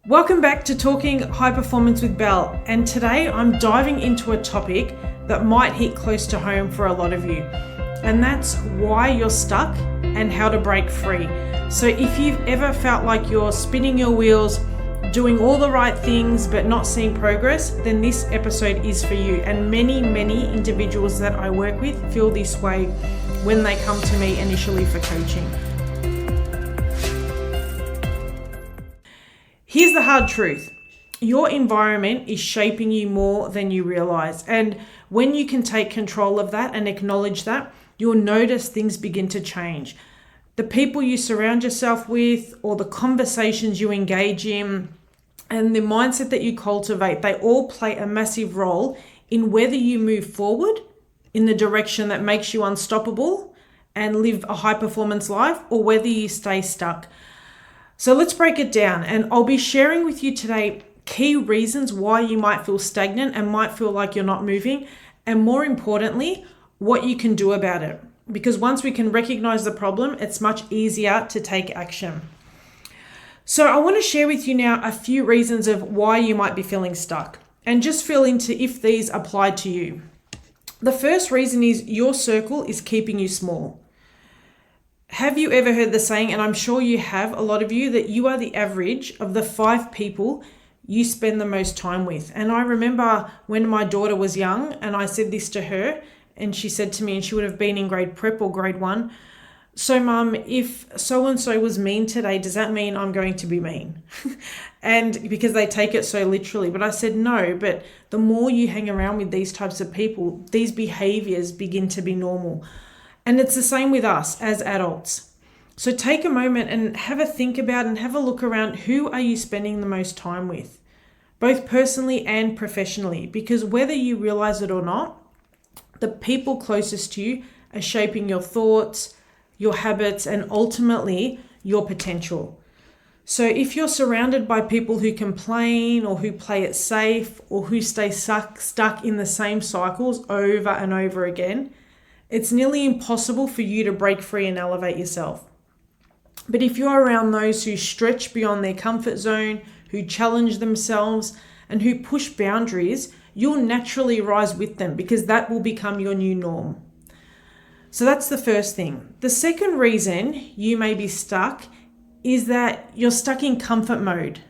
Welcome back to Talking High Performance with Belle, and today I'm diving into a topic that might hit close to home for a lot of you, and that's why you're stuck and how to break free. So if you've ever felt like you're spinning your wheels, doing all the right things but not seeing progress, then this episode is for you. And many individuals that I work with feel this way when they come to me initially for coaching. Here's the hard truth. Your environment is shaping you more than you realize. And when you can take control of that and acknowledge that, you'll notice things begin to change. The people you surround yourself with, or the conversations you engage in, and the mindset that you cultivate, they all play a massive role in whether you move forward in the direction that makes you unstoppable and live a high performance life, or whether you stay stuck. So let's break it down, and I'll be sharing with you today key reasons why you might feel stagnant and might feel like you're not moving, and more importantly, what you can do about it. Because once we can recognize the problem, it's much easier to take action. So I want to share with you now a few reasons of why you might be feeling stuck, and just feel into if these apply to you. The first reason is your circle is keeping you small. Have you ever heard the saying, and I'm sure you have, a lot of you, that you are the average of the 5 people you spend the most time with? And I remember when my daughter was young and I said this to her, and she said to me, and she would have been in grade prep or grade 1, "So mum, if so-and-so was mean today, does that mean I'm going to be mean?" And because they take it so literally. But I said, no, but the more you hang around with these types of people, these behaviors begin to be normal. And it's the same with us as adults. So take a moment and have a think about and have a look around, who are you spending the most time with, both personally and professionally? Because whether you realize it or not, the people closest to you are shaping your thoughts, your habits, and ultimately your potential. So if you're surrounded by people who complain or who play it safe or who stay stuck in the same cycles over and over again, it's nearly impossible for you to break free and elevate yourself. But if you're around those who stretch beyond their comfort zone, who challenge themselves, and who push boundaries, you'll naturally rise with them, because that will become your new norm. So that's the first thing. The second reason you may be stuck is that you're stuck in comfort mode.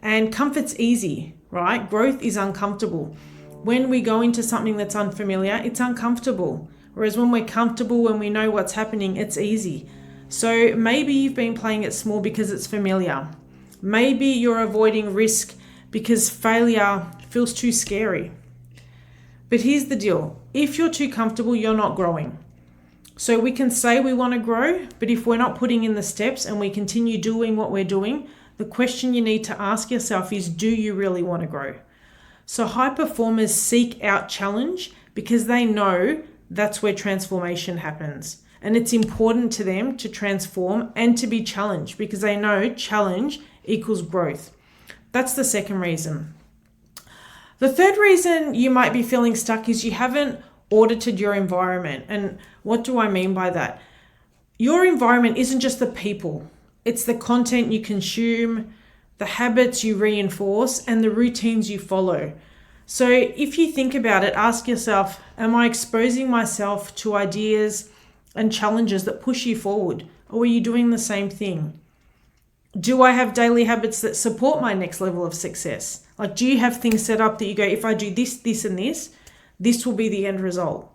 And comfort's easy, right? Growth is uncomfortable. When we go into something that's unfamiliar, it's uncomfortable. Whereas when we're comfortable, when we know what's happening, it's easy. So maybe you've been playing it small because it's familiar. Maybe you're avoiding risk because failure feels too scary. But here's the deal. If you're too comfortable, you're not growing. So we can say we want to grow, but if we're not putting in the steps and we continue doing what we're doing, the question you need to ask yourself is, do you really want to grow? So high performers seek out challenge because they know that's where transformation happens. And it's important to them to transform and to be challenged, because they know challenge equals growth. That's the second reason. The third reason you might be feeling stuck is you haven't audited your environment. And what do I mean by that? Your environment isn't just the people. It's the content you consume, the habits you reinforce, and the routines you follow. So if you think about it, ask yourself, am I exposing myself to ideas and challenges that push you forward? Or are you doing the same thing? Do I have daily habits that support my next level of success? Like, do you have things set up that you go, if I do this, this, and this will be the end result?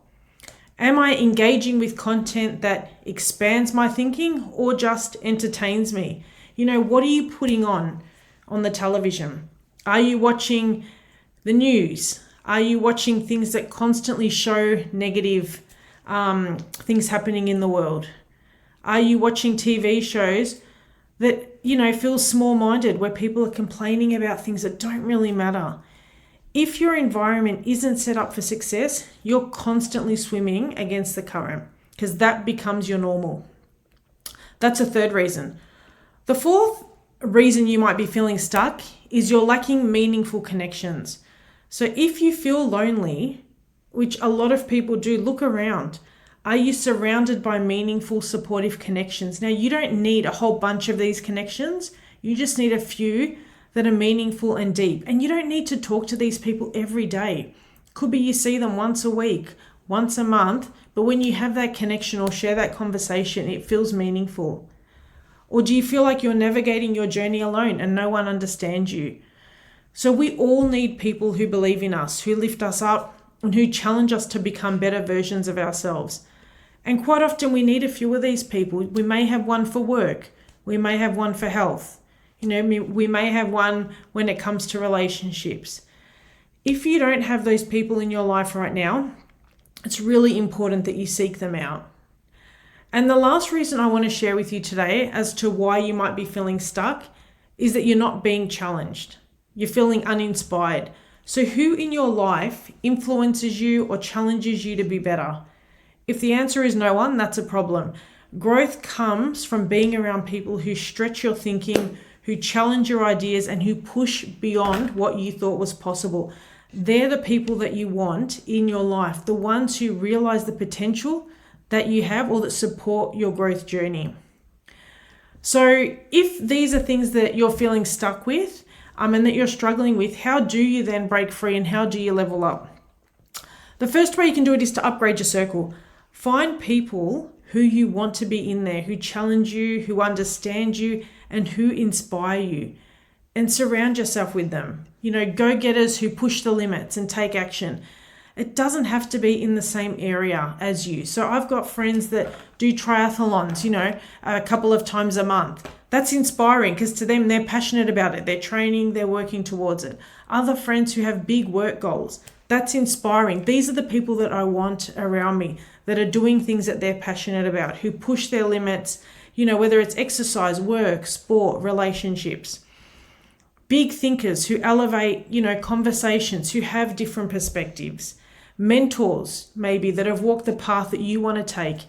Am I engaging with content that expands my thinking or just entertains me? What are you putting on the television? Are you watching the news? Are you watching things that constantly show negative things happening in the world? Are you watching TV shows that, feel small-minded, where people are complaining about things that don't really matter? If your environment isn't set up for success, you're constantly swimming against the current, because that becomes your normal. That's a third reason. The fourth reason you might be feeling stuck is you're lacking meaningful connections. So if you feel lonely, which a lot of people do, look around. Are you surrounded by meaningful, supportive connections? Now, you don't need a whole bunch of these connections. You just need a few that are meaningful and deep. And you don't need to talk to these people every day. Could be you see them once a week, once a month, but when you have that connection or share that conversation, it feels meaningful. Or do you feel like you're navigating your journey alone and no one understands you? So we all need people who believe in us, who lift us up, and who challenge us to become better versions of ourselves. And quite often we need a few of these people. We may have one for work. We may have one for health. We may have one when it comes to relationships. If you don't have those people in your life right now, it's really important that you seek them out. And the last reason I want to share with you today as to why you might be feeling stuck is that you're not being challenged. You're feeling uninspired. So who in your life influences you or challenges you to be better? If the answer is no one, that's a problem. Growth comes from being around people who stretch your thinking, who challenge your ideas, and who push beyond what you thought was possible. They're the people that you want in your life, the ones who realize the potential that you have or that support your growth journey. So if these are things that you're feeling stuck with and that you're struggling with, how do you then break free and how do you level up? The first way you can do it is to upgrade your circle. Find people who you want to be in there, who challenge you, who understand you, and who inspire you. And surround yourself with them. Go-getters who push the limits and take action. It doesn't have to be in the same area as you. So I've got friends that do triathlons, a couple of times a month. That's inspiring because to them, they're passionate about it. They're training, they're working towards it. Other friends who have big work goals. That's inspiring. These are the people that I want around me that are doing things that they're passionate about, who push their limits, whether it's exercise, work, sport, relationships. Big thinkers who elevate, conversations, who have different perspectives. Mentors, maybe, that have walked the path that you want to take.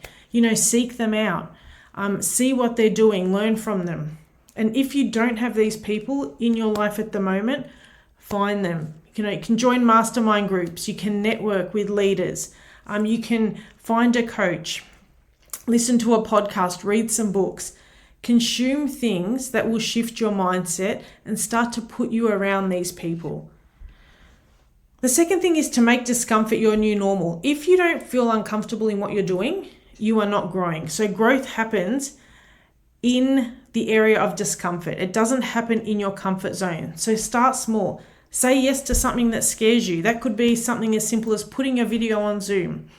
Seek them out. See what they're doing, learn from them. And if you don't have these people in your life at the moment, find them. You can join mastermind groups. You can network with leaders. You can find a coach, listen to a podcast, read some books. Consume things that will shift your mindset and start to put you around these people. The second thing is to make discomfort your new normal. If you don't feel uncomfortable in what you're doing, you are not growing. So growth happens in the area of discomfort. It doesn't happen in your comfort zone. So start small. Say yes to something that scares you. That could be something as simple as putting a video on Zoom.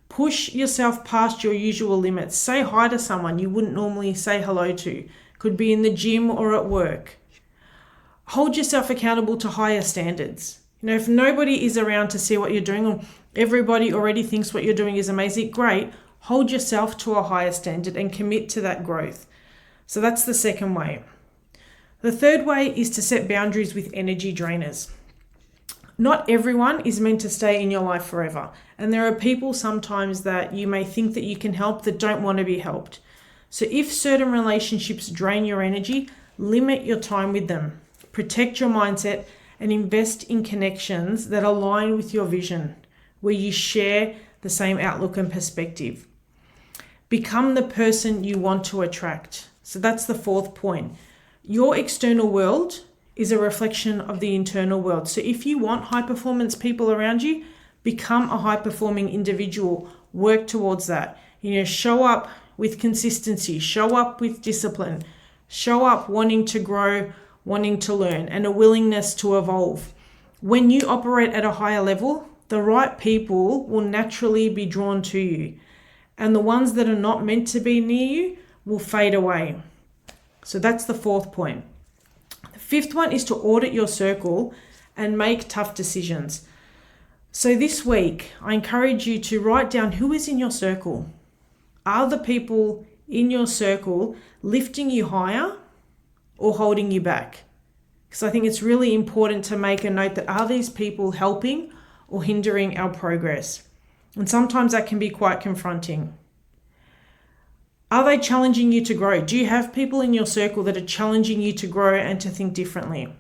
Push yourself past your usual limits. Say hi to someone you wouldn't normally say hello to. Could be in the gym or at work. Hold yourself accountable to higher standards. If nobody is around to see what you're doing or everybody already thinks what you're doing is amazing, great. Hold yourself to a higher standard and commit to that growth. So that's the second way. The third way is to set boundaries with energy drainers. Not everyone is meant to stay in your life forever. And there are people sometimes that you may think that you can help that don't want to be helped. So if certain relationships drain your energy, limit your time with them. Protect your mindset and invest in connections that align with your vision, where you share the same outlook and perspective. Become the person you want to attract. So that's the fourth point. Your external world is a reflection of the internal world. So if you want high performance people around you, become a high performing individual. Work towards that. Show up with consistency, show up with discipline, show up wanting to grow, wanting to learn, and a willingness to evolve. When you operate at a higher level, the right people will naturally be drawn to you, and the ones that are not meant to be near you will fade away. So that's the fourth point. The fifth one is to audit your circle and make tough decisions. So this week, I encourage you to write down who is in your circle. Are the people in your circle lifting you higher or holding you back? Because I think it's really important to make a note that are these people helping or hindering our progress? And sometimes that can be quite confronting. Are they challenging you to grow? Do you have people in your circle that are challenging you to grow and to think differently?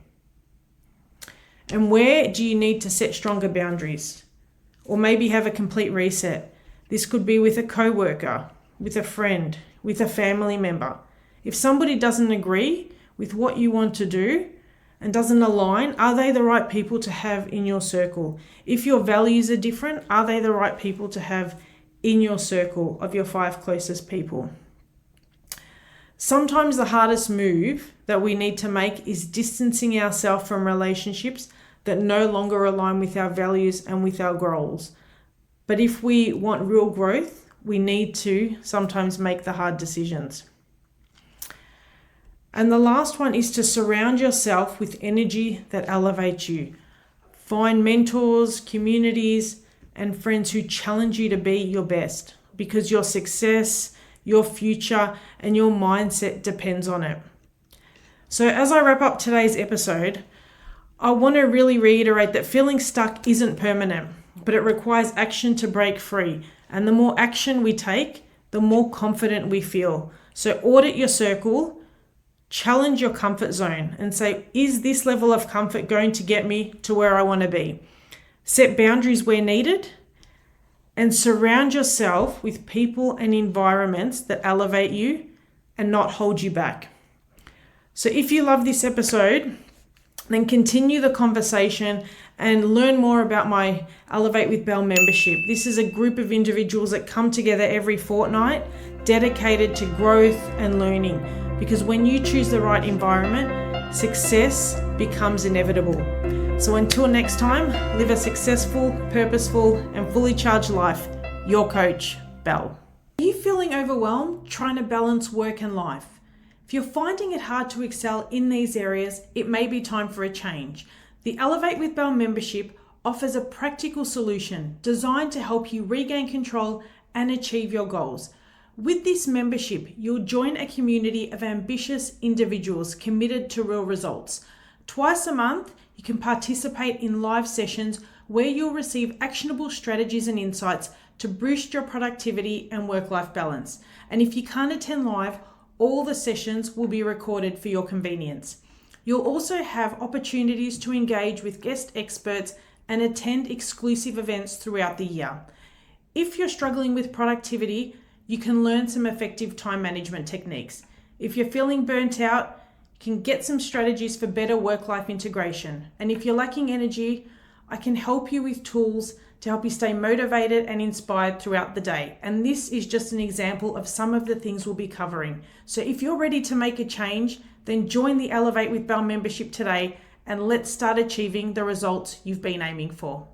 And where do you need to set stronger boundaries? Or maybe have a complete reset? This could be with a coworker, with a friend, with a family member. If somebody doesn't agree with what you want to do, and doesn't align, are they the right people to have in your circle? If your values are different, are they the right people to have in your circle of your 5 closest people? Sometimes the hardest move that we need to make is distancing ourselves from relationships that no longer align with our values and with our goals. But if we want real growth, we need to sometimes make the hard decisions. And the last one is to surround yourself with energy that elevates you. Find mentors, communities, and friends who challenge you to be your best, because your success, your future, and your mindset depends on it. So as I wrap up today's episode, I want to really reiterate that feeling stuck isn't permanent, but it requires action to break free. And the more action we take, the more confident we feel. So audit your circle, challenge your comfort zone, and say, is this level of comfort going to get me to where I want to be? Set boundaries where needed, and surround yourself with people and environments that elevate you and not hold you back. So if you love this episode, then continue the conversation and learn more about my Elevate with Belle membership. This is a group of individuals that come together every fortnight, dedicated to growth and learning. Because when you choose the right environment, success becomes inevitable. So until next time, live a successful, purposeful, and fully charged life. Your coach, Belle. Are you feeling overwhelmed trying to balance work and life? If you're finding it hard to excel in these areas, it may be time for a change. The Elevate with Belle membership offers a practical solution designed to help you regain control and achieve your goals. With this membership, you'll join a community of ambitious individuals committed to real results. Twice a month, you can participate in live sessions where you'll receive actionable strategies and insights to boost your productivity and work-life balance. And if you can't attend live, all the sessions will be recorded for your convenience. You'll also have opportunities to engage with guest experts and attend exclusive events throughout the year. If you're struggling with productivity, you can learn some effective time management techniques. If you're feeling burnt out, you can get some strategies for better work-life integration. And if you're lacking energy, I can help you with tools to help you stay motivated and inspired throughout the day. And this is just an example of some of the things we'll be covering. So if you're ready to make a change, then join the Elevate with Belle membership today and let's start achieving the results you've been aiming for.